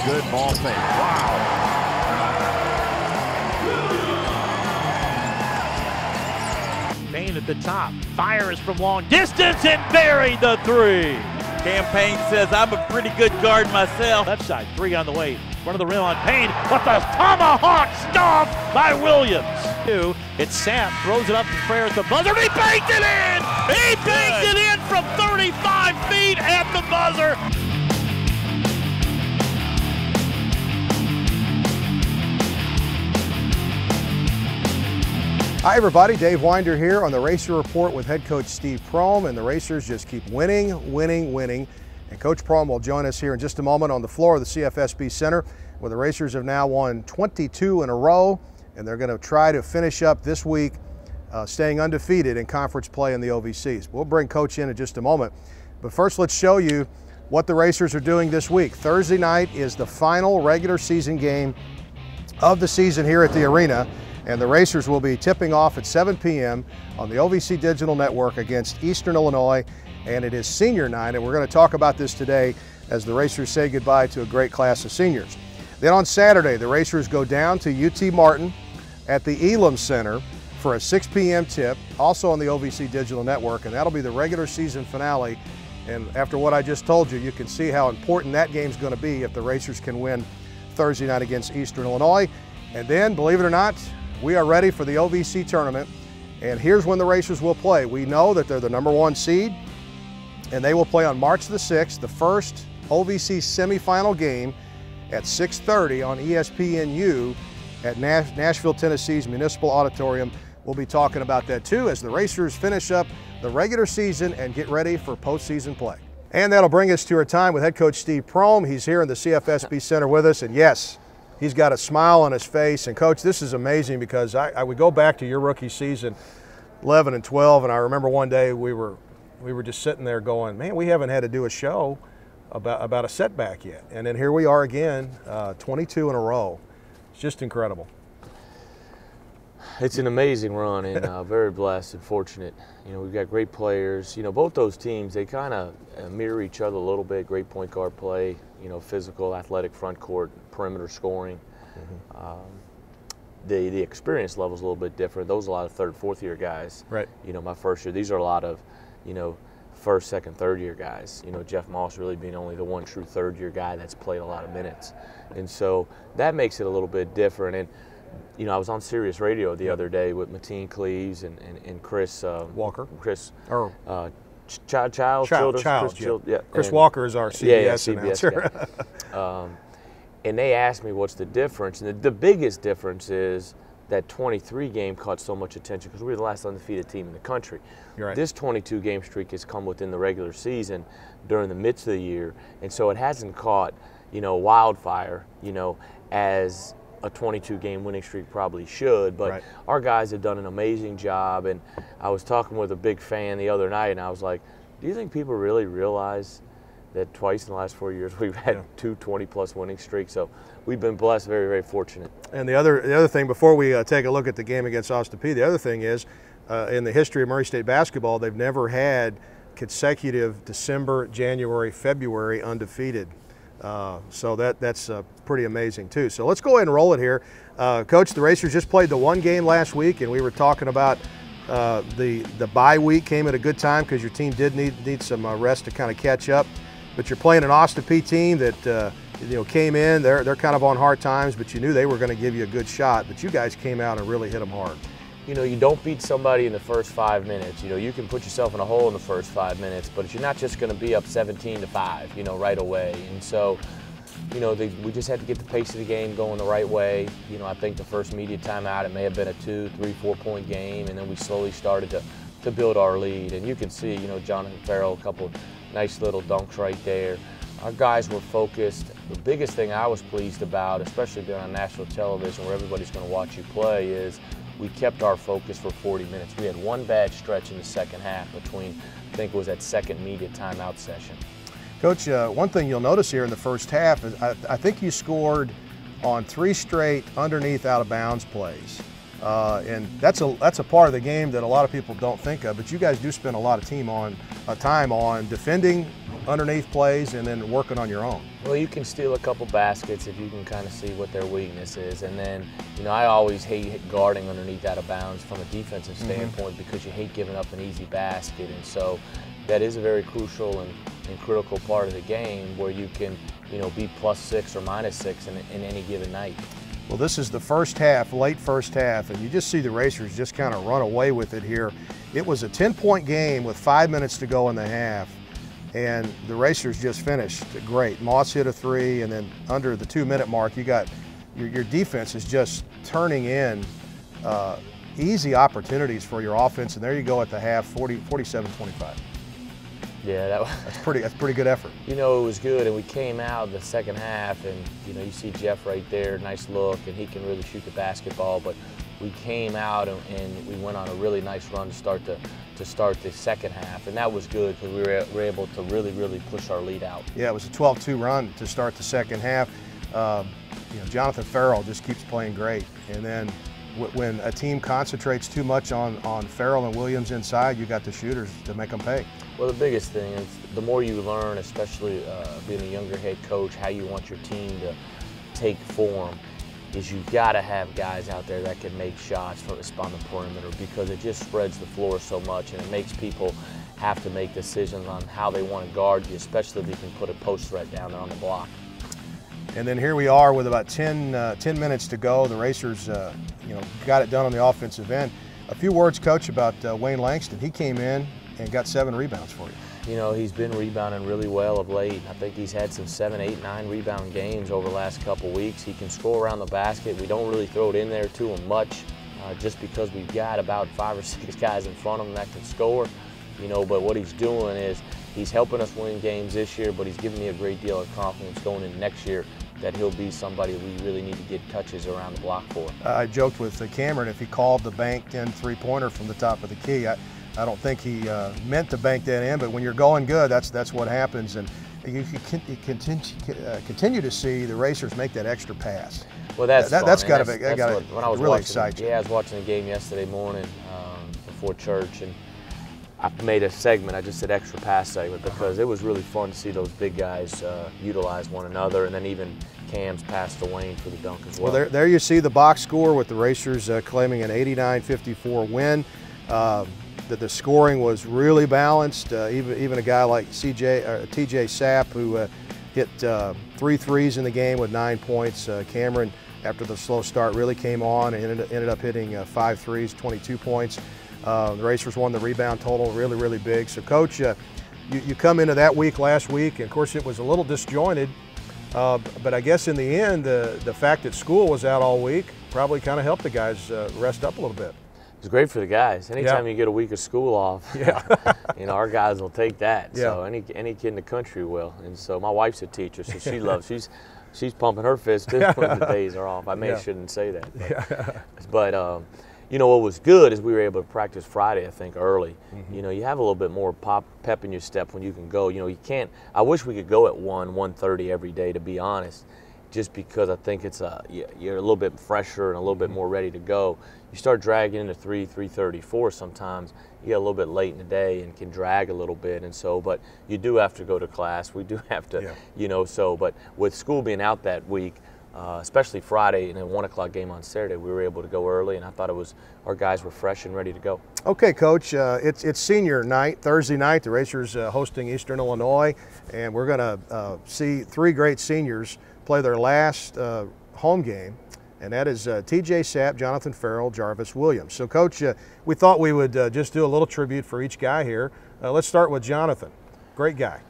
good ball fake. Wow. Payne at the top, fires from long distance and buried the three. Campaign says I'm a pretty good guard myself. Left side, three on the way. Front of the rim on Payne, but the tomahawk stomp by Williams. It's Sapp, throws it up to Frere at the buzzer, and he banked it in! He banked it in from 35 feet at the buzzer. Hi everybody, Dave Winder here on the Racer Report with head coach Steve Prohm, and the Racers just keep winning, winning, winning. And Coach Prohm will join us here in just a moment on the floor of the CFSB Center, where the Racers have now won 22 in a row, and they're going to try to finish up this week staying undefeated in conference play in the OVCs. We'll bring Coach in just a moment, but first let's show you what the Racers are doing this week. Thursday night is the final regular season game of the season here at the arena. And the Racers will be tipping off at 7 p.m. on the OVC Digital Network against Eastern Illinois, and it is senior night, and we're going to talk about this today as the Racers say goodbye to a great class of seniors. Then on Saturday, the Racers go down to UT Martin at the Elam Center for a 6 p.m. tip, also on the OVC Digital Network, and that'll be the regular season finale. And after what I just told you, you can see how important that game's going to be if the Racers can win Thursday night against Eastern Illinois. And then, believe it or not, we are ready for the OVC tournament, and here's when the Racers will play. We know that they're the #1 seed, and they will play on March the 6th, the first OVC semifinal game at 6:30 on ESPNU at Nashville, Tennessee's Municipal Auditorium. We'll be talking about that too as the Racers finish up the regular season and get ready for postseason play. And that'll bring us to our time with head coach Steve Prohm. He's here in the CFSB Center with us, and yes, he's got a smile on his face. And Coach, this is amazing because I would go back to your rookie season, 11 and 12, and I remember one day we were just sitting there going, man, we haven't had to do a show about a setback yet. And then here we are again, 22 in a row. It's just incredible. It's an amazing run, and very blessed and fortunate. You know, we've got great players. You know, both those teams, they kind of mirror each other a little bit. Great point guard play, you know, physical, athletic front court, perimeter scoring. The experience level is a little bit different. Those are a lot of third, fourth year guys. Right. You know, my first year, these are a lot of, you know, first, second, third year guys. You know, Jeff Moss really being only the one true third year guy that's played a lot of minutes. And so that makes it a little bit different. And, you know, I was on Sirius Radio the other day with Mateen Cleaves and Chris Walker. Chris Chris Walker is our CBS announcer. And they asked me what's the difference, and the biggest difference is that 23 game caught so much attention because we were the last undefeated team in the country. Right. This 22 game streak has come within the regular season during the midst of the year, and so it hasn't caught, you know, wildfire, you know, as a 22 game winning streak probably should, but our guys have done an amazing job. And I was talking with a big fan the other night, and I was like, do you think people really realize that twice in the last 4 years we've had two 20-plus winning streaks? So we've been blessed, very, very fortunate. And the other thing, before we take a look at the game against Austin Peay, the other thing is, in the history of Murray State basketball, they've never had consecutive December, January, February undefeated. So that's pretty amazing too. So let's go ahead and roll it here. Coach, the Racers just played the one game last week, and we were talking about the bye week came at a good time because your team did need some rest to kind of catch up. But you're playing an Austin Peay team that you know, came in. They're kind of on hard times, but you knew they were going to give you a good shot. But you guys came out and really hit them hard. You know, you don't beat somebody in the first 5 minutes. You know, you can put yourself in a hole in the first 5 minutes, but you're not just going to be up 17-5, you know, right away. And so, you know, we just had to get the pace of the game going the right way. You know, I think the first media timeout, it may have been a 2, 3, 4 point game, and then we slowly started to build our lead. And you can see, you know, Jonathan Farrell, a couple nice little dunks right there. Our guys were focused. The biggest thing I was pleased about, especially being on national television where everybody's going to watch you play, is we kept our focus for 40 minutes. We had one bad stretch in the second half between, I think it was that second media timeout session. Coach, one thing you'll notice here in the first half is I think you scored on 3 straight underneath out of bounds plays. And that's a part of the game that a lot of people don't think of, but you guys do spend a lot of time on defending underneath plays and then working on your own? Well, you can steal a couple baskets if you can kind of see what their weakness is. And then, I always hate guarding underneath out of bounds from a defensive standpoint because you hate giving up an easy basket. And so that is a very crucial and critical part of the game where you can, be +6 or -6 in any given night. Well, this is the first half, late first half, and you just see the Racers just kind of run away with it here. It was a 10-point game with 5 minutes to go in the half, and the Racers just finished great. Moss hit a 3, and then under the 2-minute mark, you got your defense is just turning in easy opportunities for your offense, and there you go at the half, 47-25. Yeah, that's pretty good effort. It was good, and we came out the second half, and you see Jeff right there, nice look, and he can really shoot the basketball. But we came out and we went on a really nice run to start the second half, and that was good because we were able to really push our lead out. Yeah, it was a 12-2 run to start the second half. Jonathan Farrell just keeps playing great, and then when a team concentrates too much on Farrell and Williams inside, you got the shooters to make them pay. Well, the biggest thing is the more you learn, especially being a younger head coach, how you want your team to take form, is you've got to have guys out there that can make shots on the perimeter because it just spreads the floor so much and it makes people have to make decisions on how they want to guard you, especially if you can put a post threat down there on the block. And then here we are with about 10 minutes to go. The Racers, got it done on the offensive end. A few words, Coach, about Wayne Langston. He came in and got 7 rebounds for you. He's been rebounding really well of late. I think he's had some 7, 8, 9 rebound games over the last couple weeks. He can score around the basket. We don't really throw it in there to him much just because we've got about 5 or 6 guys in front of him that can score. But what he's doing is he's helping us win games this year, but he's giving me a great deal of confidence going into next year that he'll be somebody we really need to get touches around the block for. I joked with Cameron if he called the banked-in three-pointer from the top of the key. I don't think he meant to bank that in, but when you're going good, that's what happens. And you continue to see the Racers make that extra pass. Well, that's got to really excite you. Yeah, I was watching the game yesterday morning before church, and I made a segment. I just said extra pass segment because it was really fun to see those big guys utilize one another, and then even Cam's pass to Wayne for the dunk as well. Well, there you see the box score with the Racers claiming an 89-54 win. The scoring was really balanced. Even a guy like TJ Sapp, who hit 3 threes in the game with 9 points. Cameron, after the slow start, really came on and ended up hitting 5 threes, 22 points. The Racers won the rebound total, really big. So, Coach, you come into that week last week, and of course it was a little disjointed, but I guess in the end, the fact that school was out all week probably kind of helped the guys rest up a little bit. It's great for the guys. Anytime you get a week of school off, our guys will take that. Yeah. So any kid in the country will. And so my wife's a teacher, so she loves. She's pumping her fist too when the days are off. I shouldn't say that. But what was good is we were able to practice Friday, I think, early. You have a little bit more pep in your step when you can go. You can't. I wish we could go at 1:30 every day, to be honest, just because I think it's you're a little bit fresher and a little bit more ready to go. You start dragging into 3:30, 4 sometimes. You get a little bit late in the day and can drag a little bit, and so. But you do have to go to class. We do have to, So, but with school being out that week. Especially Friday and a 1 o'clock game on Saturday, we were able to go early, and I thought our guys were fresh and ready to go. Okay, Coach, it's senior night, Thursday night. The Racers hosting Eastern Illinois, and we're going to see 3 great seniors play their last home game, and that is TJ Sapp, Jonathan Farrell, Jarvis Williams. So, Coach, we thought we would just do a little tribute for each guy here. Let's start with Jonathan. Great guy.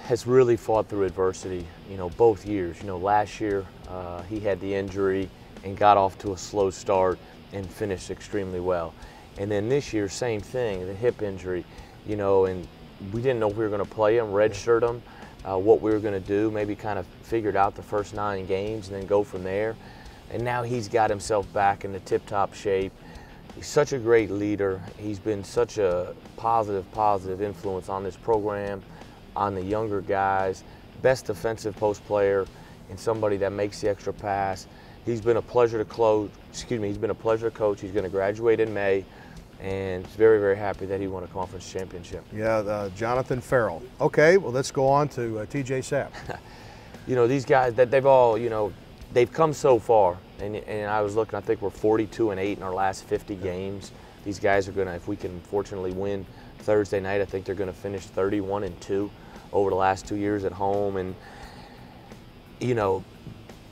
Has really fought through adversity, both years. Last year he had the injury and got off to a slow start and finished extremely well. And then this year, same thing, the hip injury, and we didn't know if we were going to play him, redshirt him, what we were going to do, maybe kind of figured out the first 9 games and then go from there. And now he's got himself back in the tip-top shape. He's such a great leader. He's been such a positive influence on this program, on the younger guys, best defensive post player, and somebody that makes the extra pass. He's been a pleasure to coach. He's been a pleasure to coach. He's going to graduate in May, and very, very happy that he won a conference championship. Yeah, Jonathan Farrell. Okay, well, let's go on to TJ Sapp. You know, these guys, that they've all, you know, they've come so far. And I was looking, I think we're 42-8 in our last 50 games. These guys are going to, if we can fortunately win Thursday night, I think they're going to finish 31-2 over the last 2 years at home. And, you know,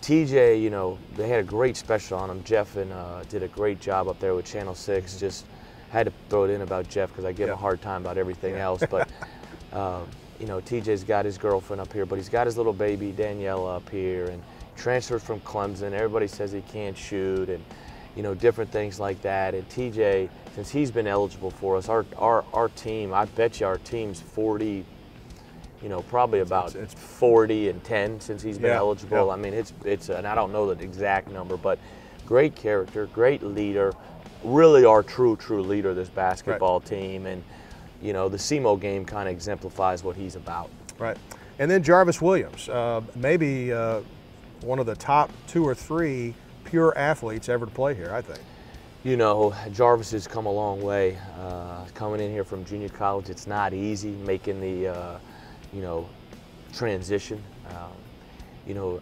TJ, you know, they had a great special on him. Jeff did a great job up there with Channel 6. Just had to throw it in about Jeff because I give him a hard time about everything else. But, you know, TJ's got his girlfriend up here, but he's got his little baby Danielle up here, and transferred from Clemson. Everybody says he can't shoot, and you know, different things like that. And TJ, since he's been eligible for us, our team, I bet you our team's 40, you know, probably about 40-10 since he's been eligible. Yeah. I mean, it's and I don't know the exact number, but great character, great leader, really our true leader of this basketball team. And you know, the SEMO game kind of exemplifies what he's about. Right. And then Jarvis Williams, maybe one of the top 2 or 3 pure athletes ever to play here, I think. You know, Jarvis has come a long way. Coming in here from junior college, it's not easy making the, you know, transition. You know,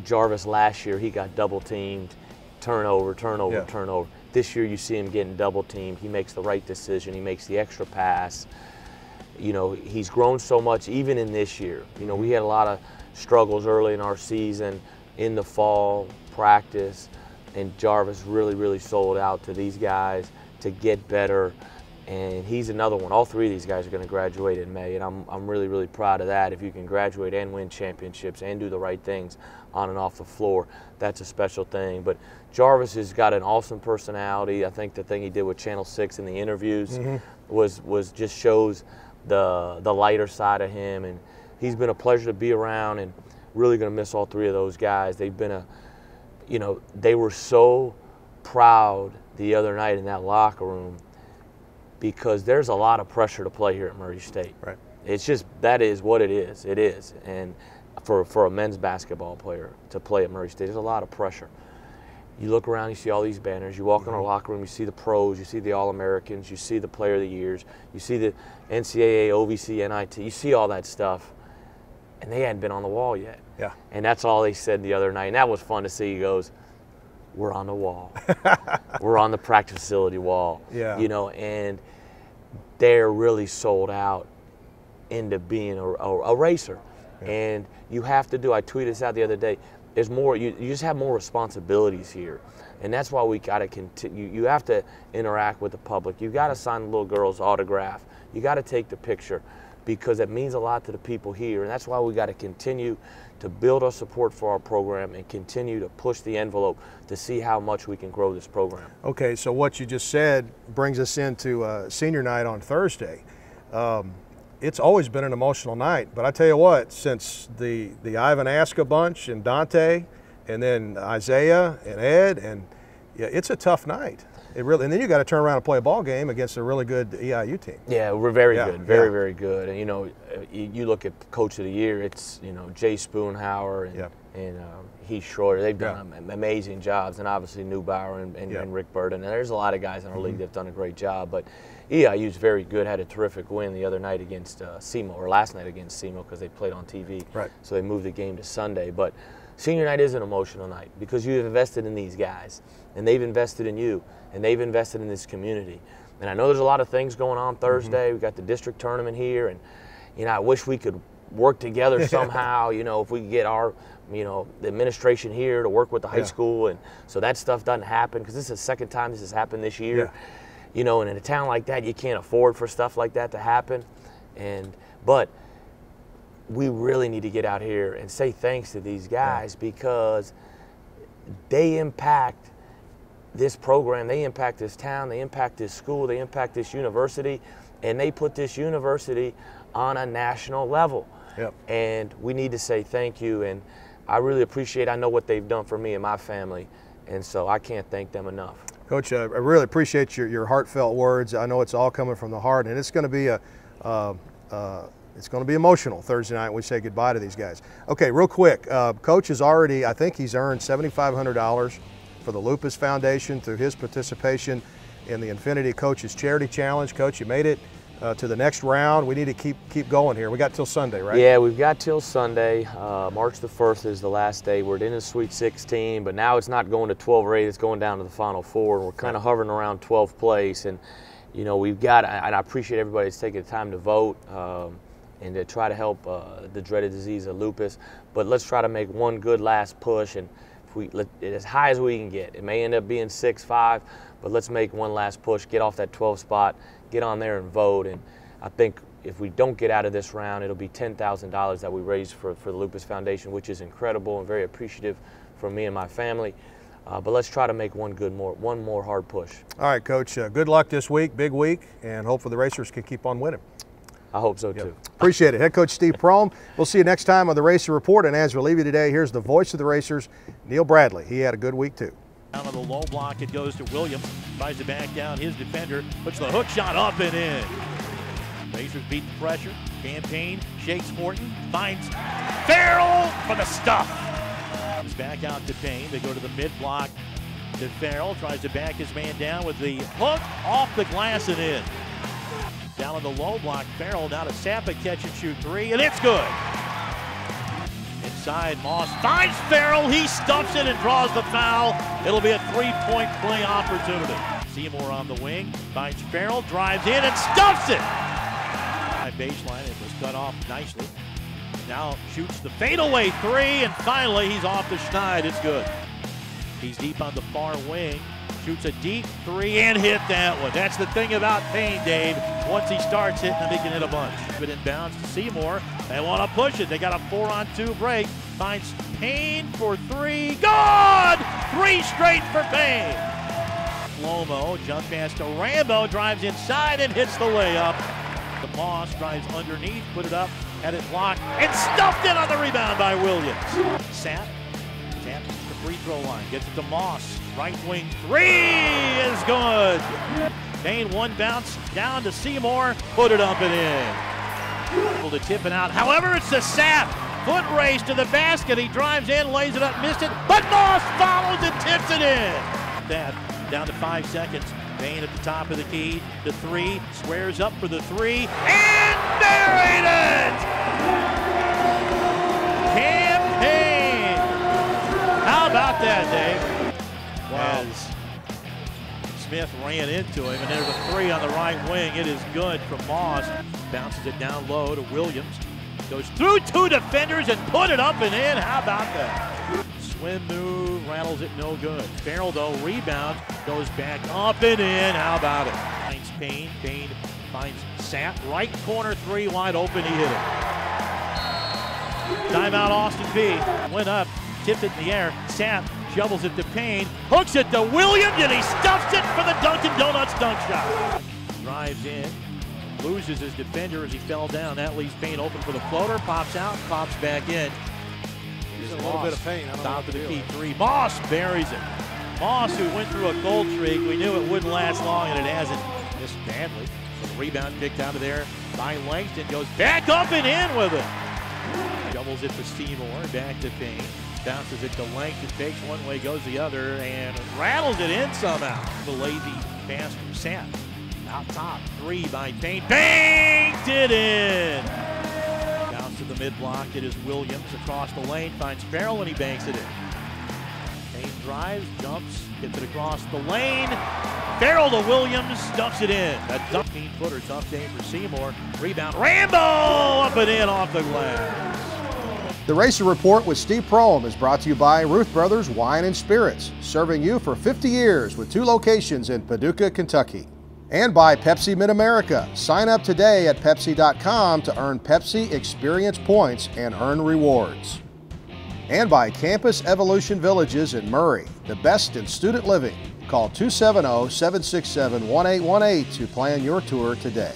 Jarvis last year, he got double teamed, turnover. This year you see him getting double teamed. He makes the right decision. He makes the extra pass. You know, he's grown so much even in this year. You know, we had a lot of struggles early in our season, in the fall practice, and Jarvis really sold out to these guys to get better, and he's another one. All 3 of these guys are going to graduate in May, and I'm really proud of that. If you can graduate and win championships and do the right things on and off the floor, that's a special thing. But Jarvis has got an awesome personality. I think the thing he did with Channel 6 in the interviews was just shows the lighter side of him, and he's been a pleasure to be around, and really going to miss all 3 of those guys. They've been you know, they were so proud the other night in that locker room because there's a lot of pressure to play here at Murray State. Right. It's just, that is what it is. It is. And for a men's basketball player to play at Murray State, there's a lot of pressure. You look around, you see all these banners. You walk in our locker room, you see the pros, you see the All-Americans, you see the Player of the Years, you see the NCAA, OVC, NIT, you see all that stuff. And they hadn't been on the wall yet. Yeah. And that's all they said the other night. And that was fun to see. He goes, we're on the wall. We're on the practice facility wall. Yeah. You know, and they're really sold out into being a racer. Yeah. And you have to do, I tweeted this out the other day, there's more, you just have more responsibilities here. And that's why we got to continue. You have to interact with the public. You got to sign the little girl's autograph. You got to take the picture, because it means a lot to the people here. And that's why we got to continue to build our support for our program and continue to push the envelope to see how much we can grow this program. Okay, so what you just said brings us into senior night on Thursday. It's always been an emotional night, but I tell you what, since the Ivan Aska bunch and Dante, and then Isaiah and Ed, and yeah, it's a tough night. It really, and then you got to turn around and play a ball game against a really good EIU team. Yeah, we're very good, very good. And you know, you look at Coach of the Year, it's, you know, Jay Spoonhauer and Heath Schroeder. They've done amazing jobs, and obviously Neubauer and Rick Burden. And there's a lot of guys in our league that have done a great job. But EIU's very good. Had a terrific win the other night against SEMO, or last night against SEMO, because they played on TV. Right. So they moved the game to Sunday. But senior night is an emotional night because you've invested in these guys, and they've invested in you, and they've invested in this community. And I know there's a lot of things going on Thursday. We've got the district tournament here, and you know, I wish we could work together somehow. You know, if we could get our, you know, the administration here to work with the high school, and so that stuff doesn't happen, because this is the second time this has happened this year. You know, and in a town like that, you can't afford for stuff like that to happen. But we really need to get out here and say thanks to these guys, because they impact this program, they impact this town, they impact this school, they impact this university, and they put this university on a national level. And we need to say thank you, and I really appreciate, I know what they've done for me and my family, and so I can't thank them enough. Coach, I really appreciate your heartfelt words. I know it's all coming from the heart, and it's going to be it's going to be emotional Thursday night when we say goodbye to these guys. Okay, real quick, Coach has already, I think he's earned $7,500 for the Lupus Foundation through his participation in the Infinity Coaches Charity Challenge. Coach, you made it to the next round. We need to keep going here. We got till Sunday, right? Yeah, we've got till Sunday. March the 1st is the last day. We're in the Sweet 16, but now it's not going to 12 or 8. It's going down to the Final Four, and we're kind of hovering around 12th place. And you know, we've got, and I appreciate everybody that's taking the time to vote and to try to help the dreaded disease of lupus. But let's try to make one good last push, and if we as high as we can get. It may end up being 6-5, but let's make one last push, get off that 12 spot, get on there and vote. And I think if we don't get out of this round, it'll be $10,000 that we raise for the Lupus Foundation, which is incredible and very appreciative from me and my family. But let's try to make one more hard push. All right, Coach, good luck this week, big week, and hopefully the Racers can keep on winning. I hope so, too. Appreciate it. Head Coach Steve Prohm. We'll see you next time on the Racer Report. And as we leave you today, here's the voice of the Racers, Neil Bradley. He had a good week, too. Down on the low block, it goes to Williams. Tries to back down his defender. Puts the hook shot up and in. Racers beat the pressure. Campaign shakes Morton. Finds Farrell for the stuff. Comes back out to Payne. They go to the mid block to Farrell. Tries to back his man down with the hook off the glass and in. Down on the low block, Farrell now to Sappa, catch and shoot three, and it's good. Inside, Moss finds Farrell. He stuffs it and draws the foul. It'll be a three-point play opportunity. Seymour on the wing, finds Farrell, drives in and stuffs it. High baseline, it was cut off nicely. Now shoots the fadeaway three, and finally he's off the schneid. It's good. He's deep on the far wing. Shoots a deep three and hit that one. That's the thing about Payne, Dave. Once he starts hitting them, he can hit a bunch. But inbounds to Seymour. They want to push it. They got a 4-on-2 break. Finds Payne for three. Good! Three straight for Payne. Lomo, jump pass to Rambo, drives inside and hits the layup. The Moss drives underneath, put it up, had it blocked, and stuffed it on the rebound by Williams. Sapp to the free throw line, gets it to Moss. Right wing three is good. Payne one bounce down to Seymour, put it up and in. Able to tip it out. However, it's a Sapp. Foot race to the basket. He drives in, lays it up, missed it, but Moss follows and tips it in. That down to 5 seconds. Payne at the top of the key. The three, squares up for the three, and buried it! Campaign. How about that, Dave? As Smith ran into him, and there's a three on the right wing. It is good from Moss. Bounces it down low to Williams. Goes through two defenders and put it up and in. How about that? Swim move, rattles it, no good. Farrell, though, rebounds, goes back up and in. How about it? Finds Payne. Payne finds Sapp. Right corner three, wide open. He hit it. Timeout, Austin Peay. Went up, tipped it in the air. Sapp shovels it to Payne, hooks it to Williams, and he stuffs it for the Dunkin' Donuts dunk shot. Drives in, loses his defender as he fell down. That leaves Payne open for the floater, pops out, pops back in. Here's a little bit of pain. Top of the key three. Moss buries it. Moss, who went through a cold streak, we knew it wouldn't last long, and it hasn't. Missed badly. So the rebound picked out of there by Langston, goes back up and in with it. Doubles it to Seymour, back to Payne. Bounces it to Langston, takes one way, goes the other, and rattles it in somehow. The lazy pass from Sapp. Out top, three by Payne. Banked it in! Bounce to the mid-block, it is Williams across the lane, finds Farrell, and he banks it in. Payne drives, jumps, gets it across the lane. Farrell to Williams, stuffs it in. A 15-footer, tough day for Seymour. Rebound, Rambo! Up and in off the glass. The Racer Report with Steve Prohm is brought to you by Ruth Brothers Wine and Spirits, serving you for 50 years with 2 locations in Paducah, Kentucky. And by Pepsi Mid-America. Sign up today at Pepsi.com to earn Pepsi Experience Points and earn rewards. And by Campus Evolution Villages in Murray, the best in student living. Call 270-767-1818 to plan your tour today.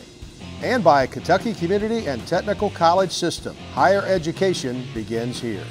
And by Kentucky Community and Technical College System. Higher education begins here.